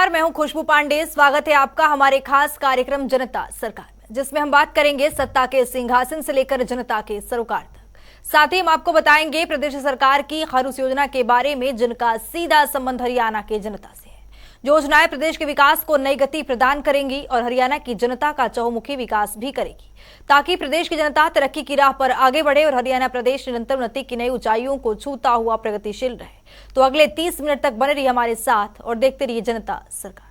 नमस्कार, मैं हूं खुशबू पांडे। स्वागत है आपका हमारे खास कार्यक्रम जनता सरकार में, जिसमें हम बात करेंगे सत्ता के सिंहासन से लेकर जनता के सरोकार तक। साथ ही हम आपको बताएंगे प्रदेश सरकार की हर उस योजना के बारे में जिनका सीधा संबंध हरियाणा के जनता से है। योजनाएं प्रदेश के विकास को नई गति प्रदान करेंगी और हरियाणा की जनता का चहुमुखी विकास भी करेगी, ताकि प्रदेश की जनता तरक्की की राह पर आगे बढ़े और हरियाणा प्रदेश निरंतर उन्नति की नई ऊंचाइयों को छूता हुआ प्रगतिशील रहे। तो अगले 30 मिनट तक बने रहिए हमारे साथ और देखते रहिए जनता सरकार।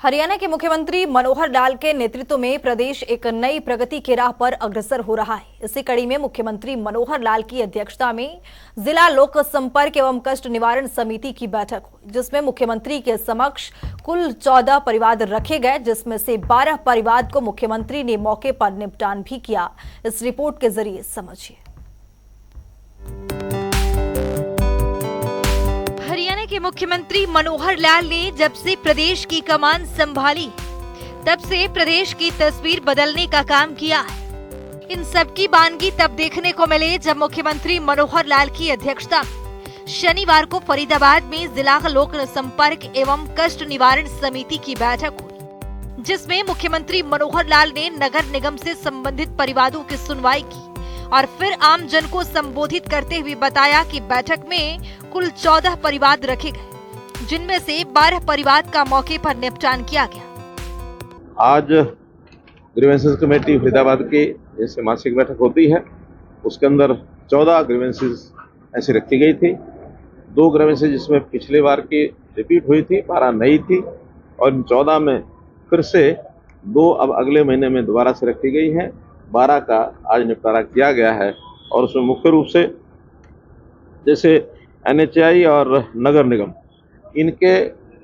हरियाणा के मुख्यमंत्री मनोहर लाल के नेतृत्व में प्रदेश एक नई प्रगति की राह पर अग्रसर हो रहा है। इसी कड़ी में मुख्यमंत्री मनोहर लाल की अध्यक्षता में जिला लोक संपर्क एवं कष्ट निवारण समिति की बैठक हुई, जिसमें मुख्यमंत्री के समक्ष कुल 14 परिवाद रखे गए, जिसमें से 12 परिवाद को मुख्यमंत्री ने मौके पर निपटान भी किया। इस रिपोर्ट के जरिए समझिए। हरियाणा के मुख्यमंत्री मनोहर लाल ने जब से प्रदेश की कमान संभाली, तब से प्रदेश की तस्वीर बदलने का काम किया है। इन सब की बानगी तब देखने को मिले जब मुख्यमंत्री मनोहर लाल की अध्यक्षता में शनिवार को फरीदाबाद में जिला लोक संपर्क एवं कष्ट निवारण समिति की बैठक हुई, जिसमें मुख्यमंत्री मनोहर लाल ने नगर निगम से संबंधित परिवादों की सुनवाई की और फिर आम जन को संबोधित करते हुए बताया कि बैठक में कुल 14 परिवाद रखे गए, जिनमें से 12 परिवाद का मौके पर निपटान किया गया। आज ग्रीवेंसेस कमेटी फरीदाबाद की जैसे मासिक बैठक होती है, उसके अंदर 14 ग्रीवेंसेस ऐसी रखी गई थी। 2 ग्रीवेंसेस जिसमें पिछले बार की रिपीट हुई थी, 12 नई थी, और इन 14 में फिर से 2 अब अगले महीने में दोबारा से रखी गई है। 12 का आज निपटारा किया गया है और उसमें मुख्य रूप से जैसे NHAI और नगर निगम, इनके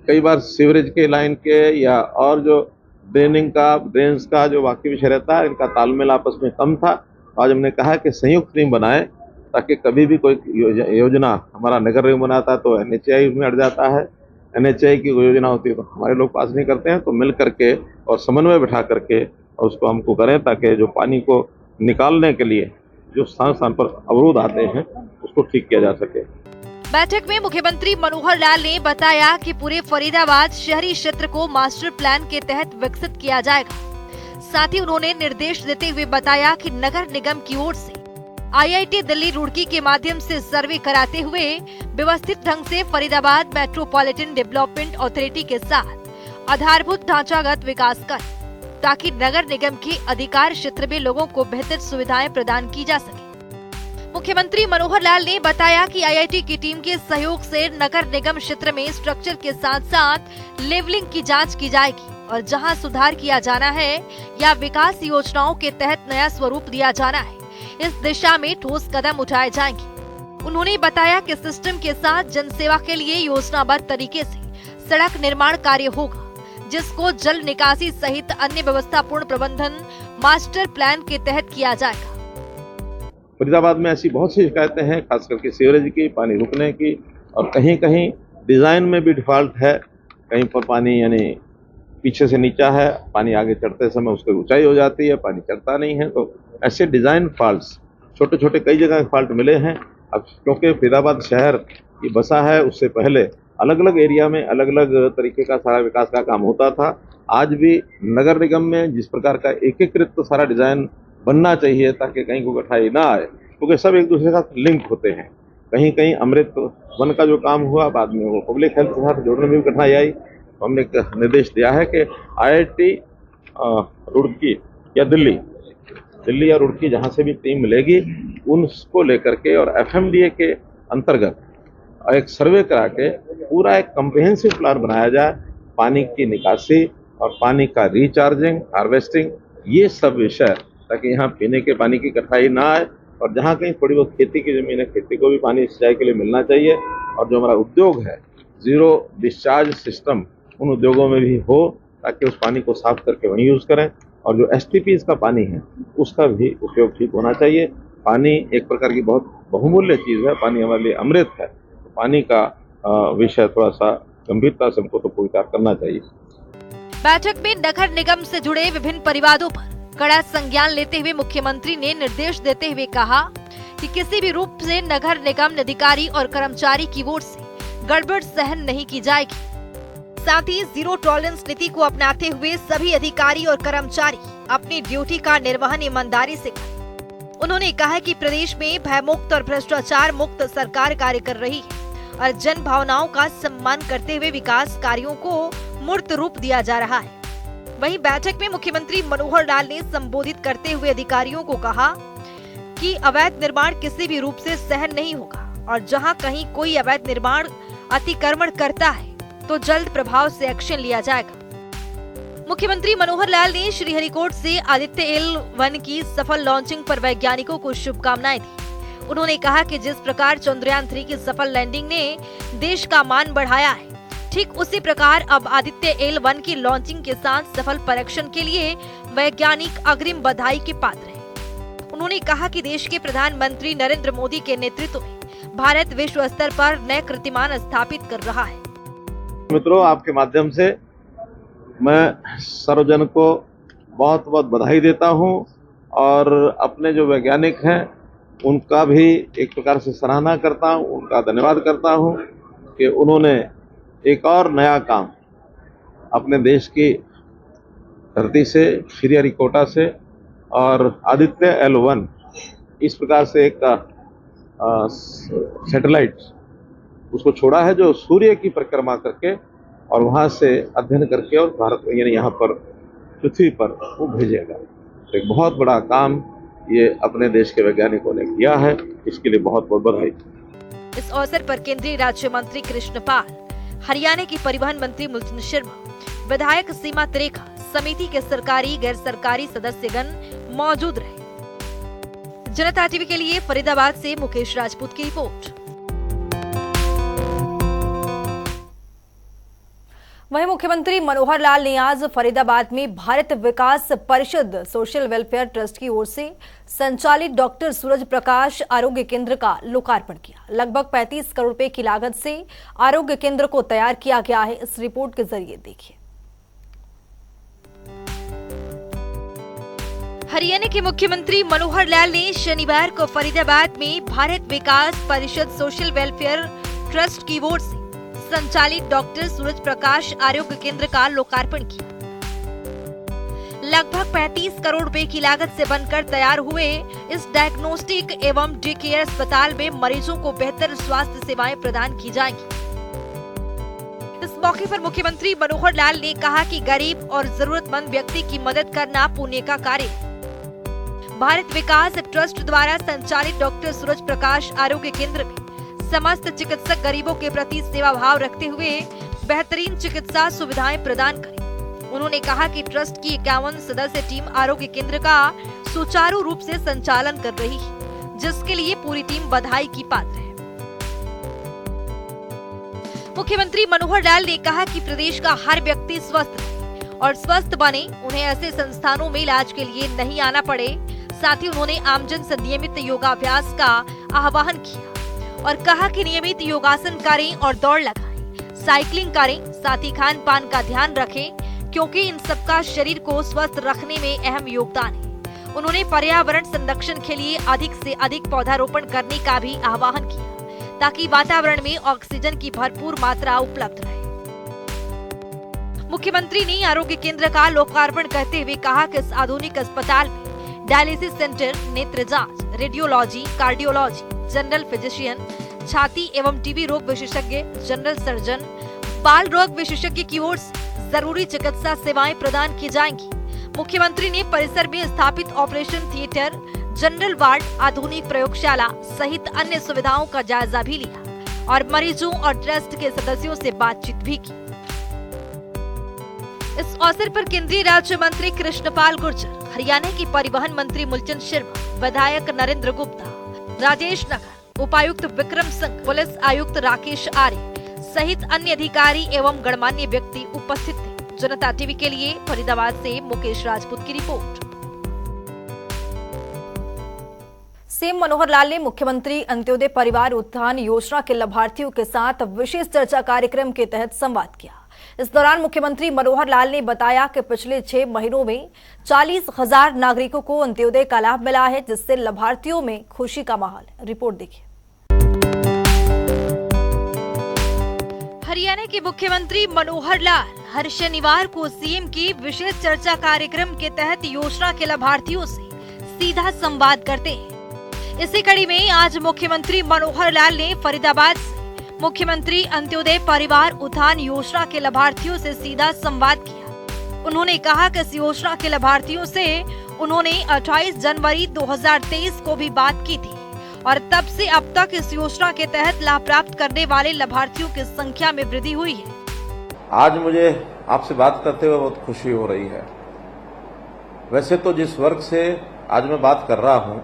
कई बार सीवरेज के लाइन के या और जो ड्रेन्स का जो बाकी विषय रहता है, इनका तालमेल आपस में कम था। आज हमने कहा कि संयुक्त टीम बनाए, ताकि कभी भी कोई योजना हमारा नगर निगम बनाता है तो NHAI में अड़ जाता है, NHAI की कोई योजना होती है तो हमारे लोग पास नहीं करते हैं, तो मिल करके और समन्वय बिठा करके और उसको हमको करें, ताकि जो पानी को निकालने के लिए जो स्थान स्थान पर अवरोध आते हैं उसको ठीक किया जा सके। बैठक में मुख्यमंत्री मनोहर लाल ने बताया कि पूरे फरीदाबाद शहरी क्षेत्र को मास्टर प्लान के तहत विकसित किया जाएगा। साथ ही उन्होंने निर्देश देते हुए बताया कि नगर निगम की ओर से IIT दिल्ली रुड़की के माध्यम से सर्वे कराते हुए व्यवस्थित ढंग से फरीदाबाद मेट्रोपॉलिटन डेवलपमेंट अथॉरिटी के साथ आधारभूत ढांचागत विकास कर, ताकि नगर निगम के अधिकार क्षेत्र में लोगों को बेहतर सुविधाएं प्रदान की जा सके। मुख्यमंत्री मनोहर लाल ने बताया कि IIT की टीम के सहयोग से नगर निगम क्षेत्र में स्ट्रक्चर के साथ साथ लेवलिंग की जांच की जाएगी और जहां सुधार किया जाना है या विकास योजनाओं के तहत नया स्वरूप दिया जाना है, इस दिशा में ठोस कदम उठाए जाएंगे। उन्होंने बताया कि सिस्टम के साथ जनसेवा के लिए योजनाबद्ध तरीके से सड़क निर्माण कार्य होगा, जिसको जल निकासी सहित अन्य व्यवस्थापूर्ण प्रबंधन मास्टर प्लान के तहत किया जाएगा। फरीदाबाद में ऐसी बहुत सी शिकायतें हैं, खास करके सीवरेज की, पानी रुकने की, और कहीं कहीं डिजाइन में भी डिफॉल्ट है। कहीं पर पानी यानी पीछे से नीचा है, पानी आगे चढ़ते समय उसकी ऊंचाई हो जाती है, पानी चढ़ता नहीं है। तो ऐसे डिजाइन फॉल्ट्स छोटे छोटे कई जगह फॉल्ट मिले हैं। अब क्योंकि फरीदाबाद शहर की बसा है, उससे पहले अलग अलग एरिया में अलग अलग तरीके का सारा विकास का काम होता था। आज भी नगर निगम में जिस प्रकार का एकीकृत तो सारा डिजाइन बनना चाहिए, ताकि कहीं को कठिनाई ना आए, क्योंकि सब एक दूसरे के साथ लिंक होते हैं। कहीं कहीं अमृत वन का जो काम हुआ, बाद में वो पब्लिक हेल्थ के साथ जोड़ने में भी कठिनाई आई। तो हमने निर्देश दिया है कि IIT रुड़की या दिल्ली या रुड़की जहाँ से भी टीम मिलेगी, उनको लेकर के और FMDA के अंतर्गत एक सर्वे करा के पूरा एक कम्प्रिहेंसिव प्लान बनाया जाए। पानी की निकासी और पानी का रिचार्जिंग, हार्वेस्टिंग, ये सब विषय, ताकि यहाँ पीने के पानी की कठिनाई ना आए। और जहाँ कहीं थोड़ी बहुत खेती की जमीन है, खेती को भी पानी सिंचाई के लिए मिलना चाहिए। और जो हमारा उद्योग है, जीरो डिस्चार्ज सिस्टम, उन उद्योगों में भी हो, ताकि उस पानी को साफ करके वहीं यूज करें। और जो STPs का पानी है, उसका भी उपयोग ठीक होना चाहिए। पानी एक प्रकार की बहुत बहुमूल्य चीज़ है, पानी हमारे लिए अमृत है। तो पानी का विषय थोड़ा सा गंभीरता से हमको तो स्वीकार करना चाहिए। बैठक में नगर निगम से जुड़े विभिन्न परिवादों पर कड़ा संज्ञान लेते हुए मुख्यमंत्री ने निर्देश देते हुए कहा कि किसी भी रूप से नगर निगम अधिकारी और कर्मचारी की ओर से गड़बड़ सहन नहीं की जाएगी। साथ ही जीरो टॉलरेंस नीति को अपनाते हुए सभी अधिकारी और कर्मचारी अपनी ड्यूटी का निर्वहन ईमानदारी से करें। उन्होंने कहा कि प्रदेश में भयमुक्त और भ्रष्टाचार मुक्त सरकार कार्य कर रही है और जन भावनाओं का सम्मान करते हुए विकास कार्यों को मूर्त रूप दिया जा रहा है। वहीं बैठक में मुख्यमंत्री मनोहर लाल ने संबोधित करते हुए अधिकारियों को कहा कि अवैध निर्माण किसी भी रूप से सहन नहीं होगा और जहां कहीं कोई अवैध निर्माण अतिक्रमण करता है तो जल्द प्रभाव से एक्शन लिया जाएगा। मुख्यमंत्री मनोहर लाल ने श्रीहरिकोट से आदित्य L1 की सफल लॉन्चिंग पर वैज्ञानिकों को शुभकामनाएं दी। उन्होंने कहा कि जिस प्रकार चंद्रयान 3 की सफल लैंडिंग ने देश का मान बढ़ाया है, ठीक उसी प्रकार अब आदित्य L1 की लॉन्चिंग के साथ सफल परीक्षण के लिए वैज्ञानिक अग्रिम बधाई के पात्र हैं। उन्होंने कहा कि देश के प्रधानमंत्री नरेंद्र मोदी के नेतृत्व में भारत विश्व स्तर पर नए कीर्तिमान स्थापित कर रहा है। मित्रों, आपके माध्यम से मैं सर्वजन को बहुत बहुत बधाई देता हूं और अपने जो वैज्ञानिक हैं उनका भी एक प्रकार से सराहना करता हूं, उनका धन्यवाद करता हूं कि उन्होंने एक और नया काम अपने देश की धरती से, श्रीहरिकोटा से और आदित्य L1 इस प्रकार से एक सैटेलाइट उसको छोड़ा है जो सूर्य की परिक्रमा करके और वहां से अध्ययन करके और भारत यानी यहाँ पर पृथ्वी पर वो भेजेगा। तो एक बहुत बड़ा काम ये अपने देश के वैज्ञानिकों ने किया है, इसके लिए बहुत बहुत बधाई। इस अवसर पर केंद्रीय राज्य मंत्री कृष्णपाल, हरियाणा के परिवहन मंत्री मूलचंद शर्मा, विधायक सीमा त्रेखा, समिति के सरकारी गैर सरकारी सदस्यगण मौजूद रहे। जनता टीवी के लिए फरीदाबाद से मुकेश राजपूत की रिपोर्ट। वहीं मुख्यमंत्री मनोहर लाल ने आज फरीदाबाद में भारत विकास परिषद सोशल वेलफेयर ट्रस्ट की ओर से संचालित डॉक्टर सूरज प्रकाश आरोग्य केंद्र का लोकार्पण किया। लगभग 35 करोड़ रुपए की लागत से आरोग्य केंद्र को तैयार किया गया है। इस रिपोर्ट के जरिए देखिए। हरियाणा के मुख्यमंत्री मनोहर लाल ने शनिवार को फरीदाबाद में भारत विकास परिषद सोशल वेलफेयर ट्रस्ट की ओर से संचालित डॉक्टर सूरज प्रकाश आरोग्य केंद्र का लोकार्पण किया। लगभग 35 करोड़ रुपए की लागत से बनकर तैयार हुए इस डायग्नोस्टिक एवं डे केयर अस्पताल में मरीजों को बेहतर स्वास्थ्य सेवाएं प्रदान की जाएंगी। इस मौके पर मुख्यमंत्री मनोहर लाल ने कहा कि गरीब और जरूरतमंद व्यक्ति की मदद करना पुण्य का कार्य है। भारत विकास ट्रस्ट द्वारा संचालित डॉक्टर सूरज प्रकाश आरोग्य केंद्र में समस्त चिकित्सक गरीबों के प्रति सेवा भाव रखते हुए बेहतरीन चिकित्सा सुविधाएं प्रदान करें। उन्होंने कहा कि ट्रस्ट की 51 सदस्य टीम आरोग्य केंद्र का सुचारू रूप से संचालन कर रही है, जिसके लिए पूरी टीम बधाई की पात्र है। मुख्यमंत्री मनोहर लाल ने कहा कि प्रदेश का हर व्यक्ति स्वस्थ रहे और स्वस्थ बने, उन्हें ऐसे संस्थानों में इलाज के लिए नहीं आना पड़े। साथ ही उन्होंने आमजन से नियमित योगाभ्यास का आह्वान किया और कहा कि नियमित योगासन करें और दौड़ लगाएं, साइकिलिंग करें, साथ ही खान पान का ध्यान रखें, क्योंकि इन सबका शरीर को स्वस्थ रखने में अहम योगदान है। उन्होंने पर्यावरण संरक्षण के लिए अधिक से अधिक पौधारोपण करने का भी आह्वान किया, ताकि वातावरण में ऑक्सीजन की भरपूर मात्रा उपलब्ध रहे। मुख्यमंत्री ने आरोग्य केंद्र का लोकार्पण करते हुए कहा कि इस आधुनिक अस्पताल में डायलिसिस सेंटर, नेत्र जांच, रेडियोलॉजी, कार्डियोलॉजी, जनरल फिजिशियन, छाती एवं टीबी रोग विशेषज्ञ, जनरल सर्जन, बाल रोग विशेषज्ञ की ओर से जरूरी चिकित्सा सेवाएं प्रदान की जाएंगी। मुख्यमंत्री ने परिसर में स्थापित ऑपरेशन थिएटर, जनरल वार्ड, आधुनिक प्रयोगशाला सहित अन्य सुविधाओं का जायजा भी लिया और मरीजों और ट्रस्ट के सदस्यों से बातचीत भी की। इस अवसर पर केंद्रीय राज्य मंत्री कृष्णपाल गुर्जर, हरियाणा के परिवहन मंत्री मूलचंद शर्मा, विधायक नरेंद्र गुप्ता, राजेश नगर, उपायुक्त विक्रम सिंह, पुलिस आयुक्त राकेश आर्य सहित अन्य अधिकारी एवं गणमान्य व्यक्ति उपस्थित थे। जनता टीवी के लिए फरीदाबाद से मुकेश राजपूत की रिपोर्ट। सीएम मनोहर लाल ने मुख्यमंत्री अंत्योदय परिवार उत्थान योजना के लाभार्थियों के साथ विशेष चर्चा कार्यक्रम के तहत संवाद किया। इस दौरान मुख्यमंत्री मनोहर लाल ने बताया कि पिछले 6 महीनों में 40,000 नागरिकों को अंत्योदय का लाभ मिला है, जिससे लाभार्थियों में खुशी का माहौल। रिपोर्ट देखिए। हरियाणा के मुख्यमंत्री मनोहर लाल हर शनिवार को सीएम की विशेष चर्चा कार्यक्रम के तहत योजना के लाभार्थियों से सीधा संवाद करते हैं। इसी कड़ी में आज मुख्यमंत्री मनोहर लाल ने फरीदाबाद से मुख्यमंत्री अंत्योदय परिवार उत्थान योजना के लाभार्थियों से सीधा संवाद किया। उन्होंने कहा कि इस योजना के लाभार्थियों से उन्होंने 28 जनवरी 2023 को भी बात की थी और तब से अब तक इस योजना के तहत लाभ प्राप्त करने वाले लाभार्थियों की संख्या में वृद्धि हुई है। आज मुझे आपसे बात करते हुए बहुत खुशी हो रही है। वैसे तो जिस वर्ग से आज मैं बात कर रहा हूं,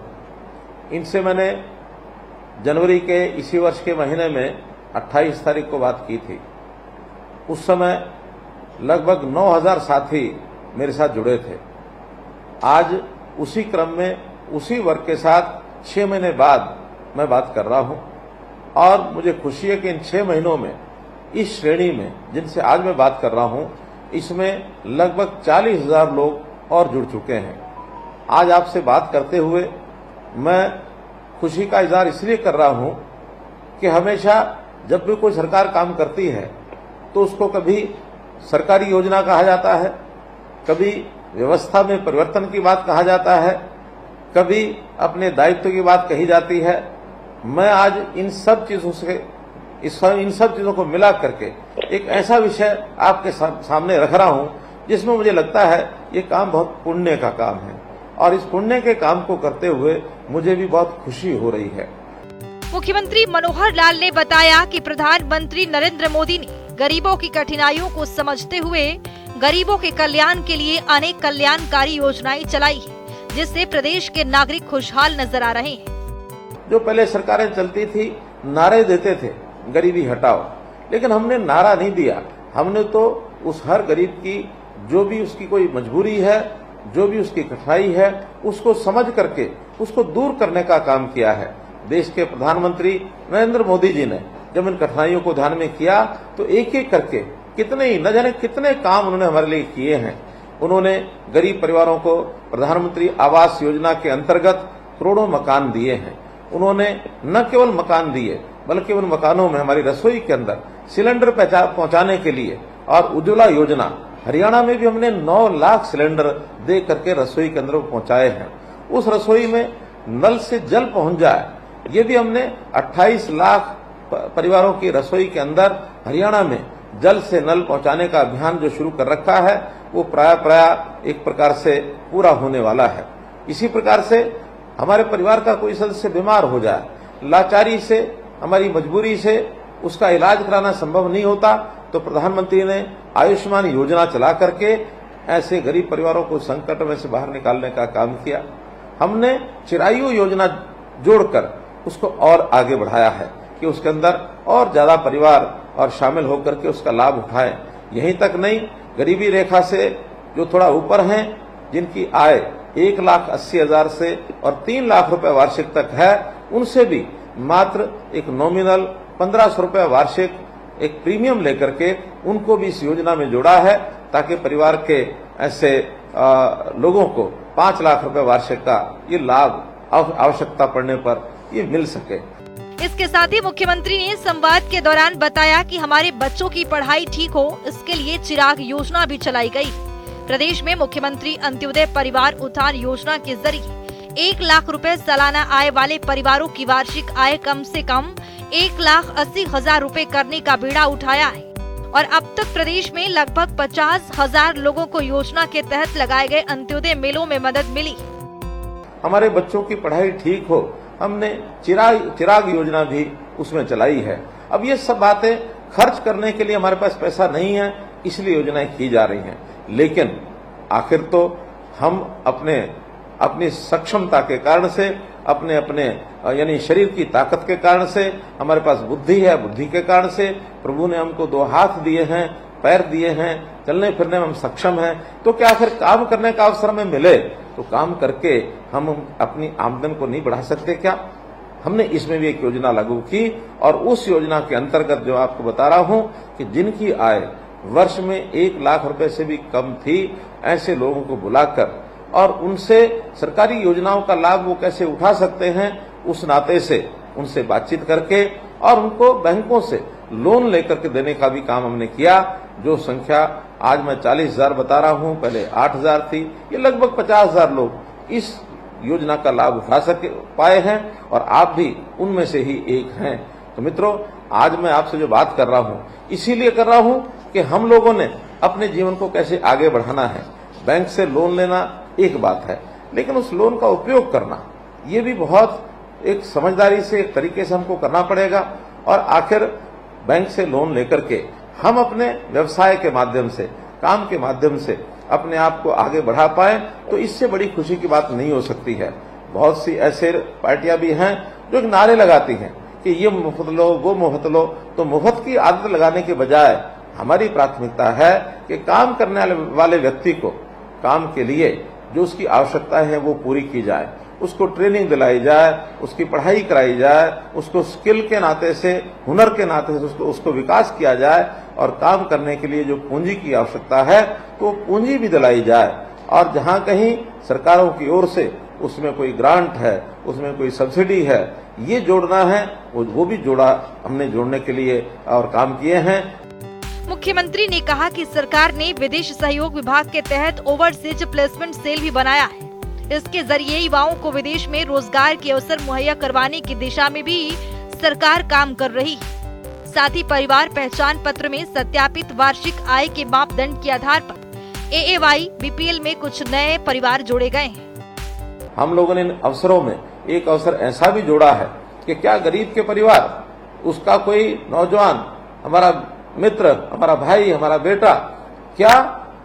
इनसे मैंने जनवरी के इसी वर्ष के महीने में 28 तारीख को बात की थी। उस समय लगभग 9,000 साथी मेरे साथ जुड़े थे। आज उसी क्रम में उसी वर्ग के साथ 6 महीने बाद मैं बात कर रहा हूं और मुझे खुशी है कि इन 6 महीनों में इस श्रेणी में जिनसे आज मैं बात कर रहा हूं, इसमें लगभग 40,000 लोग और जुड़ चुके हैं। आज आपसे बात करते हुए मैं खुशी का इजहार इसलिए कर रहा हूं कि हमेशा जब भी कोई सरकार काम करती है तो उसको कभी सरकारी योजना कहा जाता है, कभी व्यवस्था में परिवर्तन की बात कहा जाता है, कभी अपने दायित्व की बात कही जाती है। मैं आज इन सब चीजों को मिला करके एक ऐसा विषय आपके सामने रख रहा हूं जिसमें मुझे लगता है ये काम बहुत पुण्य का काम है और इस पुण्य के काम को करते हुए मुझे भी बहुत खुशी हो रही है। मुख्यमंत्री मनोहर लाल ने बताया कि प्रधानमंत्री नरेंद्र मोदी ने गरीबों की कठिनाइयों को समझते हुए गरीबों के कल्याण के लिए अनेक कल्याणकारी योजनाएं चलाई है, जिससे प्रदेश के नागरिक खुशहाल नजर आ रहे हैं। जो पहले सरकारें चलती थी, नारे देते थे गरीबी हटाओ, लेकिन हमने नारा नहीं दिया। हमने तो उस हर गरीब की जो भी उसकी कोई मजबूरी है, जो भी उसकी कठिनाई है, उसको समझ करके उसको दूर करने का काम किया है। देश के प्रधानमंत्री नरेंद्र मोदी जी ने जब इन कठिनाइयों को ध्यान में किया तो एक एक करके न जाने कितने काम उन्होंने हमारे लिए किए हैं। उन्होंने गरीब परिवारों को प्रधानमंत्री आवास योजना के अंतर्गत करोड़ों मकान दिए हैं। उन्होंने न केवल मकान दिए बल्कि उन मकानों में हमारी रसोई के अंदर सिलेंडर पहुंचाने के लिए और उज्ज्वला योजना, हरियाणा में भी हमने 9 लाख सिलेंडर दे करके रसोई के अंदर पहुंचाए हैं। उस रसोई में नल से जल पहुंच जाए, ये भी हमने 28 लाख परिवारों की रसोई के अंदर हरियाणा में जल से नल पहुंचाने का अभियान जो शुरू कर रखा है वो प्राय एक प्रकार से पूरा होने वाला है। इसी प्रकार से हमारे परिवार का कोई सदस्य बीमार हो जाए, लाचारी से, हमारी मजबूरी से उसका इलाज कराना संभव नहीं होता, तो प्रधानमंत्री ने आयुष्मान योजना चला करके ऐसे गरीब परिवारों को संकट में से बाहर निकालने का काम किया। हमने चिरायु योजना जोड़कर उसको और आगे बढ़ाया है कि उसके अंदर और ज्यादा परिवार और शामिल होकर के उसका लाभ उठाएं। यहीं तक नहीं, गरीबी रेखा से जो थोड़ा ऊपर हैं, जिनकी आय 1,80,000 से और 3 लाख रुपए वार्षिक तक है, उनसे भी मात्र एक नॉमिनल 1,500 रुपए वार्षिक एक प्रीमियम लेकर के उनको भी इस योजना में जोड़ा है, ताकि परिवार के ऐसे लोगों को 5 लाख रुपए वार्षिक का ये लाभ आवश्यकता पड़ने पर ये मिल सके। इसके साथ ही मुख्यमंत्री ने संवाद के दौरान बताया कि हमारे बच्चों की पढ़ाई ठीक हो, इसके लिए चिराग योजना भी चलाई गई। प्रदेश में मुख्यमंत्री अंत्योदय परिवार उत्थान योजना के जरिए 1 लाख रुपए सालाना आय वाले परिवारों की वार्षिक आय कम से कम 1,80,000 रुपए करने का बीड़ा उठाया है और अब तक प्रदेश में लगभग 50,000 लोगों को योजना के तहत लगाए गए अंत्योदय मेलों में मदद मिली। हमारे बच्चों की पढ़ाई ठीक हो, हमने चिराग योजना भी उसमें चलाई है। अब ये सब बातें खर्च करने के लिए हमारे पास पैसा नहीं है, इसलिए योजनाएं की जा रही हैं। लेकिन आखिर तो हम अपनी सक्षमता के कारण से, अपने यानी शरीर की ताकत के कारण से, हमारे पास बुद्धि है, बुद्धि के कारण से प्रभु ने हमको 2 हाथ दिए हैं, पैर दिए हैं, चलने फिरने में हम सक्षम हैं, तो क्या आखिर काम करने का अवसर हमें मिले तो काम करके हम अपनी आमदन को नहीं बढ़ा सकते क्या? हमने इसमें भी एक योजना लागू की और उस योजना के अंतर्गत जो आपको बता रहा हूं कि जिनकी आय वर्ष में 1 लाख रुपए से भी कम थी, ऐसे लोगों को बुलाकर और उनसे सरकारी योजनाओं का लाभ वो कैसे उठा सकते हैं, उस नाते से उनसे बातचीत करके और उनको बैंकों से लोन लेकर के देने का भी काम हमने किया। जो संख्या आज मैं 40,000 बता रहा हूं, पहले 8,000 थी, ये लगभग 50,000 लोग इस योजना का लाभ उठा पाए हैं और आप भी उनमें से ही एक हैं। तो मित्रों, आज मैं आपसे जो बात कर रहा हूं इसीलिए कर रहा हूं कि हम लोगों ने अपने जीवन को कैसे आगे बढ़ाना है। बैंक से लोन लेना एक बात है, लेकिन उस लोन का उपयोग करना ये भी बहुत एक समझदारी से, एक तरीके से हमको करना पड़ेगा। और आखिर बैंक से लोन लेकर के हम अपने व्यवसाय के माध्यम से, काम के माध्यम से अपने आप को आगे बढ़ा पाए, तो इससे बड़ी खुशी की बात नहीं हो सकती है। बहुत सी ऐसे पार्टियां भी हैं जो नारे लगाती हैं कि ये मुफ्त लो, वो मुफ्त लो। तो मुफ्त की आदत लगाने के बजाय हमारी प्राथमिकता है कि काम करने वाले व्यक्ति को काम के लिए जो उसकी आवश्यकता है वो पूरी की जाए, उसको ट्रेनिंग दिलाई जाए, उसकी पढ़ाई कराई जाए, उसको स्किल के नाते से, हुनर के नाते से उसको विकास किया जाए और काम करने के लिए जो पूंजी की आवश्यकता है तो पूंजी भी दिलाई जाए। और जहां कहीं सरकारों की ओर से उसमें कोई ग्रांट है, उसमें कोई सब्सिडी है, ये जोड़ना है, वो भी हमने जोड़ने के लिए और काम किए हैं। मुख्यमंत्री ने कहा कि सरकार ने विदेश सहयोग विभाग के तहत ओवरसीज प्लेसमेंट सेल भी बनाया है। इसके जरिए युवाओं को विदेश में रोजगार के अवसर मुहैया करवाने की दिशा में भी सरकार काम कर रही है। साथ ही परिवार पहचान पत्र में सत्यापित वार्षिक आय के मापदंड के आधार पर AAY BPL में कुछ नए परिवार जोड़े गए हैं। हम लोगों ने इन अवसरों में एक अवसर ऐसा भी जोड़ा है कि क्या गरीब के परिवार, उसका कोई नौजवान, हमारा मित्र, हमारा भाई, हमारा बेटा क्या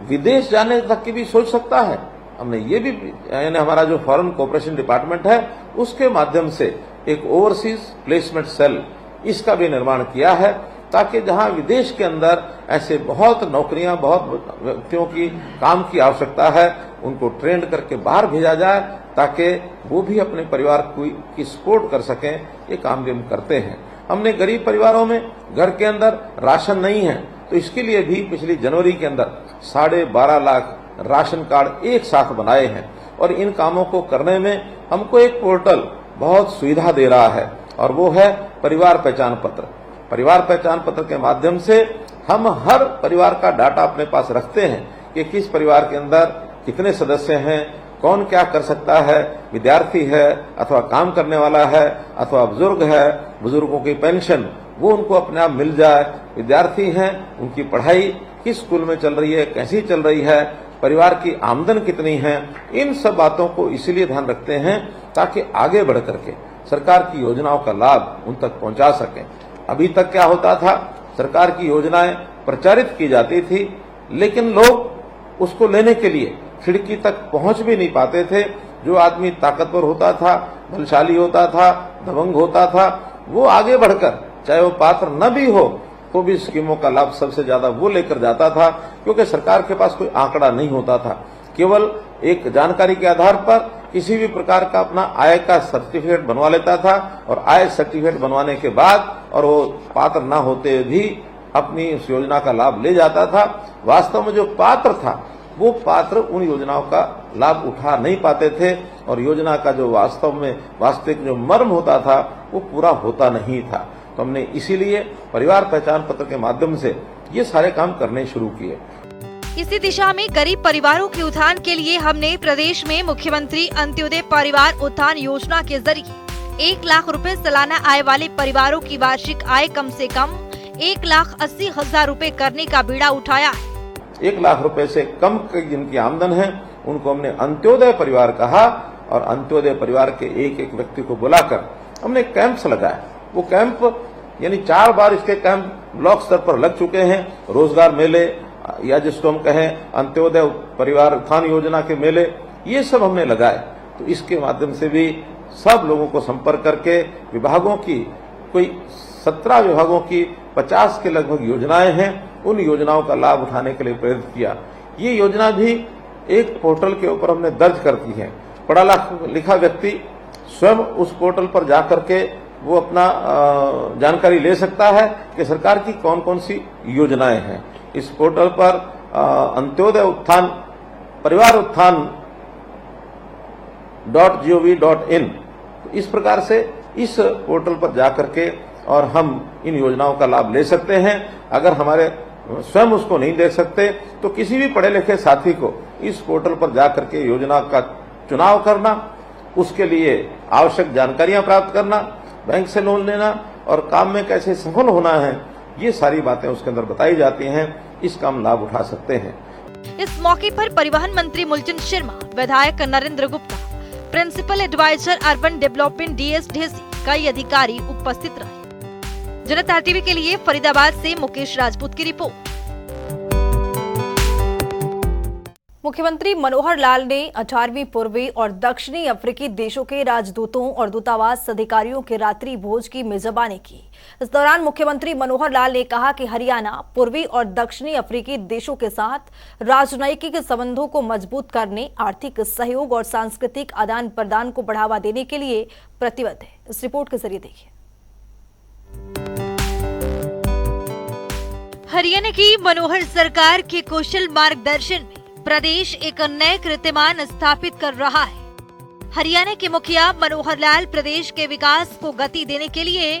विदेश जाने तक की भी सोच सकता है। हमने ये भी, यानी हमारा जो फॉरेन कोऑपरेशन डिपार्टमेंट है उसके माध्यम से एक ओवरसीज प्लेसमेंट सेल, इसका भी निर्माण किया है, ताकि जहां विदेश के अंदर ऐसे बहुत नौकरियां, बहुत व्यक्तियों की काम की आवश्यकता है, उनको ट्रेंड करके बाहर भेजा जाए ताकि वो भी अपने परिवार की सपोर्ट कर सकें। ये काम भी हम करते हैं। हमने गरीब परिवारों में घर के अंदर राशन नहीं है तो इसके लिए भी पिछली जनवरी के अंदर 12.5 लाख राशन कार्ड एक साथ बनाए हैं। और इन कामों को करने में हमको एक पोर्टल बहुत सुविधा दे रहा है और वो है परिवार पहचान पत्र। परिवार पहचान पत्र के माध्यम से हम हर परिवार का डाटा अपने पास रखते हैं कि किस परिवार के अंदर कितने सदस्य हैं, कौन क्या कर सकता है, विद्यार्थी है अथवा काम करने वाला है अथवा बुजुर्ग है, बुजुर्गों की पेंशन वो उनको अपने आप मिल जाए, विद्यार्थी हैं उनकी पढ़ाई किस स्कूल में चल रही है, कैसी चल रही है, परिवार की आमदन कितनी है। इन सब बातों को इसीलिए ध्यान रखते हैं ताकि आगे बढ़ करके सरकार की योजनाओं का लाभ उन तक पहुंचा सकें। अभी तक क्या होता था, सरकार की योजनाएं प्रचारित की जाती थी लेकिन लोग उसको लेने के लिए खिड़की तक पहुंच भी नहीं पाते थे। जो आदमी ताकतवर होता था, बलशाली होता था, दबंग होता था, वो आगे बढ़कर चाहे वो पात्र न भी हो तो भी स्कीमों का लाभ सबसे ज्यादा वो लेकर जाता था, क्योंकि सरकार के पास कोई आंकड़ा नहीं होता था। केवल एक जानकारी के आधार पर किसी भी प्रकार का अपना आय का सर्टिफिकेट बनवा लेता था और आय सर्टिफिकेट बनवाने के बाद और वो पात्र न होते भी अपनी उस योजना का लाभ ले जाता था। वास्तव में जो पात्र था वो पात्र उन योजनाओं का लाभ उठा नहीं पाते थे और योजना का जो वास्तव में वास्तविक जो मर्म होता था वो पूरा होता नहीं था। तो हमने इसीलिए परिवार पहचान पत्र के माध्यम से ये सारे काम करने शुरू किए। इसी दिशा में गरीब परिवारों के उत्थान के लिए हमने प्रदेश में मुख्यमंत्री अंत्योदय परिवार उत्थान योजना के जरिए 1 लाख रुपए सालाना आय वाले परिवारों की वार्षिक आय कम से कम 1,80,000 रुपए करने का बीड़ा उठाया है। 1 लाख रुपए से कम जिनकी आमदन है उनको हमने अंत्योदय परिवार कहा और अंत्योदय परिवार के एक एक व्यक्ति को बुलाकर हमने कैंप्स लगाए। वो कैंप यानी 4 बार इसके कैंप ब्लॉक स्तर पर लग चुके हैं। रोजगार मेले या जिसको हम कहें अंत्योदय परिवार उत्थान योजना के मेले, ये सब हमने लगाए। तो इसके माध्यम से भी सब लोगों को संपर्क करके विभागों की कोई 17 विभागों की 50 के लगभग योजनाएं हैं, उन योजनाओं का लाभ उठाने के लिए प्रेरित किया। ये योजना भी एक पोर्टल के ऊपर हमने दर्ज कर दी है। पढ़ा लिखा व्यक्ति स्वयं उस पोर्टल पर जाकर के वो अपना जानकारी ले सकता है कि सरकार की कौन कौन सी योजनाएं हैं। इस पोर्टल पर अंत्योदय उत्थान परिवार उत्थान .gov.in इस प्रकार से इस पोर्टल पर जाकर के और हम इन योजनाओं का लाभ ले सकते हैं। अगर हमारे स्वयं उसको नहीं देख सकते तो किसी भी पढ़े लिखे साथी को इस पोर्टल पर जाकर के योजना का चुनाव करना, उसके लिए आवश्यक जानकारियां प्राप्त करना, बैंक से लोन लेना और काम में कैसे सफल होना है, ये सारी बातें उसके अंदर बताई जाती हैं। इसका हम लाभ उठा सकते हैं। इस मौके पर परिवहन मंत्री मूलचंद शर्मा, विधायक Narendra Gupta, principal advisor urban development DS Dhesi, कई अधिकारी उपस्थित रहे। जनता टीवी के लिए फरीदाबाद से मुकेश राजपूत की रिपोर्ट। मुख्यमंत्री मनोहर लाल ने 18वीं पूर्वी और दक्षिणी अफ्रीकी देशों के राजदूतों और दूतावास अधिकारियों के रात्रि भोज की मेजबानी की। इस दौरान मुख्यमंत्री मनोहर लाल ने कहा कि हरियाणा पूर्वी और दक्षिणी अफ्रीकी देशों के साथ राजनयिक संबंधों को मजबूत करने, आर्थिक सहयोग और सांस्कृतिक आदान प्रदान को बढ़ावा देने के लिए प्रतिबद्ध है। इस रिपोर्ट के जरिए देखिए। हरियाणा की मनोहर सरकार के कुशल मार्गदर्शन में प्रदेश एक नए कीर्तिमान स्थापित कर रहा है। हरियाणा के मुखिया मनोहर लाल प्रदेश के विकास को गति देने के लिए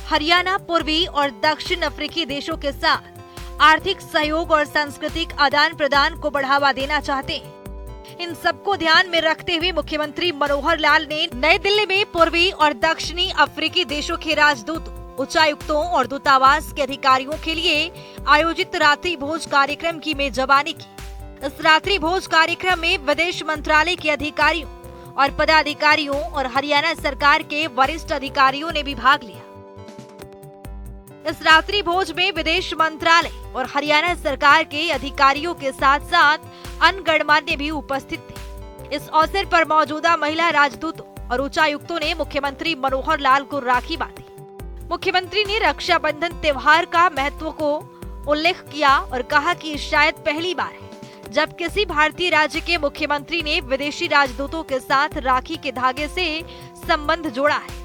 हरियाणा पूर्वी और दक्षिण अफ्रीकी देशों के साथ आर्थिक सहयोग और सांस्कृतिक आदान प्रदान को बढ़ावा देना चाहते हैं। इन सबको ध्यान में रखते हुए मुख्यमंत्री मनोहर लाल ने नई दिल्ली में पूर्वी और दक्षिणी अफ्रीकी देशों के राजदूतों, उच्चायुक्तों और दूतावास के अधिकारियों के लिए आयोजित रात्रि भोज कार्यक्रम की मेजबानी की। इस रात्रि भोज कार्यक्रम में विदेश मंत्रालय के अधिकारियों और पदाधिकारियों और हरियाणा सरकार के वरिष्ठ अधिकारियों ने भी भाग लिया। इस रात्रि भोज में विदेश मंत्रालय और हरियाणा सरकार के अधिकारियों के साथ साथ अन्य गणमान्य भी उपस्थित थे। इस अवसर पर मौजूदा महिला राजदूतों और उच्चायुक्तों ने मुख्यमंत्री मनोहर लाल को राखी बांधी। मुख्यमंत्री ने रक्षाबंधन त्योहार का महत्व को उल्लेख किया और कहा कि शायद पहली बार है जब किसी भारतीय राज्य के मुख्यमंत्री ने विदेशी राजदूतों के साथ राखी के धागे से संबंध जोड़ा है।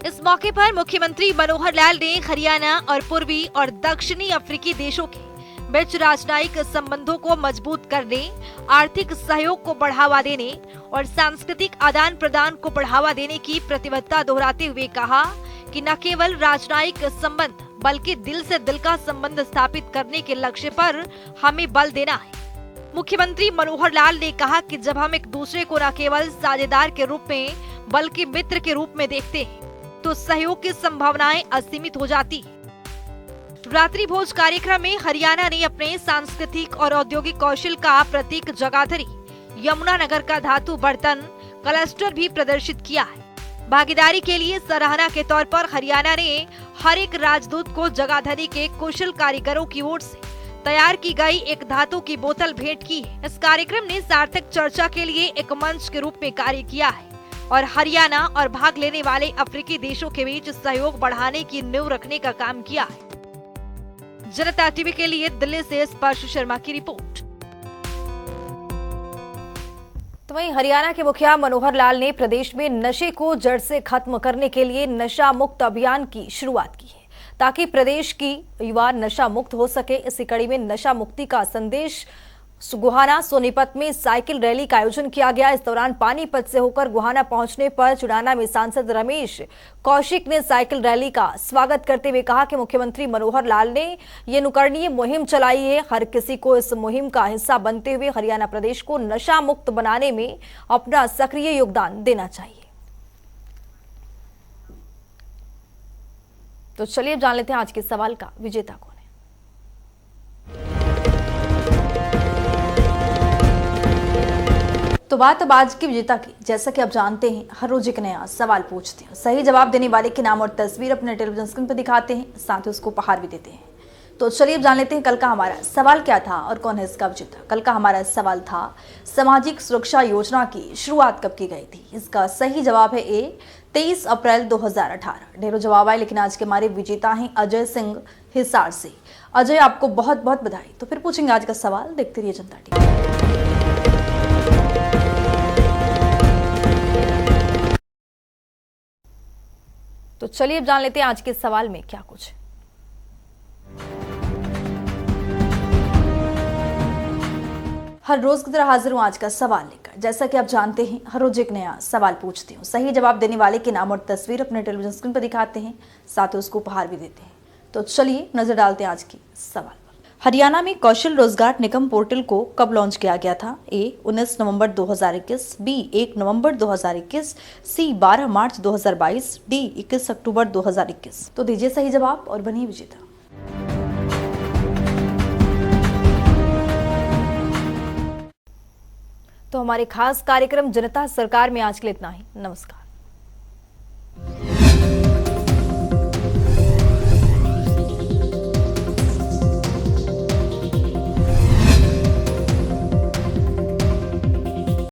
इस मौके पर मुख्यमंत्री मनोहर लाल ने हरियाणा और पूर्वी और दक्षिणी अफ्रीकी देशों के बीच राजनयिक संबंधों को मजबूत करने, आर्थिक सहयोग को बढ़ावा देने और सांस्कृतिक आदान प्रदान को बढ़ावा देने की प्रतिबद्धता दोहराते हुए कहा कि न केवल राजनयिक संबंध बल्कि दिल से दिल का संबंध स्थापित करने के लक्ष्य पर हमें बल देना है। मुख्यमंत्री मनोहर लाल ने कहा कि जब हम एक दूसरे को न केवल साझेदार के रूप में बल्कि मित्र के रूप में देखते हैं तो सहयोग की संभावनाएं असीमित हो जाती हैं। रात्रि भोज कार्यक्रम में हरियाणा ने अपने सांस्कृतिक और औद्योगिक कौशल का प्रतीक जगाधरी यमुनानगर का धातु बर्तन क्लस्टर भी प्रदर्शित किया है। भागीदारी के लिए सराहना के तौर पर हरियाणा ने हर एक राजदूत को जगाधरी के कुशल कारीगरों की ओर से तैयार की गई एक धातु की बोतल भेंट की है। इस कार्यक्रम ने सार्थक चर्चा के लिए एक मंच के रूप में कार्य किया है और हरियाणा और भाग लेने वाले अफ्रीकी देशों के बीच सहयोग बढ़ाने की नींव रखने का काम किया है। जनता टीवी के लिए दिल्ली से स्पर्श शर्मा की रिपोर्ट। तो वहीं हरियाणा के मुखिया मनोहर लाल ने प्रदेश में नशे को जड़ से खत्म करने के लिए नशा मुक्त अभियान की शुरुआत की है ताकि प्रदेश की युवा नशा मुक्त हो सके। इसी कड़ी में नशा मुक्ति का संदेश गुहाना सोनीपत में साइकिल रैली का आयोजन किया गया। इस दौरान पानीपत से होकर गुहाना पहुंचने पर चुनाना में सांसद रमेश कौशिक ने साइकिल रैली का स्वागत करते हुए कहा कि मुख्यमंत्री मनोहर लाल ने ये अनुकरणीय मुहिम चलाई है। हर किसी को इस मुहिम का हिस्सा बनते हुए हरियाणा प्रदेश को नशा मुक्त बनाने में अपना सक्रिय योगदान देना चाहिए। तो चलिए जान लेते हैं आज के सवाल का विजेता कौन है। तो बात अब आज की विजेता की। जैसा कि आप जानते हैं हर रोज एक नया सवाल पूछते हैं, सही जवाब देने वाले के नाम और तस्वीर अपने टेलीविजन स्क्रीन पर दिखाते हैं, साथ ही उसको उपहार भी देते हैं। तो चलिए अब जान लेते हैं कल का हमारा सवाल क्या था और कौन है इसका विजेता। कल का हमारा सवाल था सामाजिक सुरक्षा योजना की शुरुआत कब की गई थी। इसका सही जवाब है ए 23 अप्रैल 2018। ढेरों जवाब आए लेकिन आज के हमारे विजेता हैं अजय सिंह हिसार से। अजय आपको बहुत बहुत बधाई। तो फिर पूछेंगे आज का सवाल, देखते रहिए जनता टीवी। तो चलिए अब जान लेते हैं आज के सवाल में क्या कुछ। हर रोज की तरह हाजिर हूँ आज का सवाल लेकर। जैसा कि आप जानते हैं, हर रोज एक नया सवाल पूछती हूँ। सही जवाब देने वाले के नाम और तस्वीर अपने टेलीविजन स्क्रीन पर दिखाते हैं, साथ ही उसको उपहार भी देते हैं। तो चलिए नजर डालते हैं आज की सवाल पर। हरियाणा में कौशल रोजगार निगम पोर्टल को कब लॉन्च किया गया था? ए 19 नवंबर 2021, बी 1 नवंबर 2021, सी 12 मार्च 2022, डी 21 अक्टूबर 2021। तो दीजिए सही जवाब और बनिए विजेता। तो हमारे खास कार्यक्रम जनता सरकार में आज के लिए इतना ही। नमस्कार।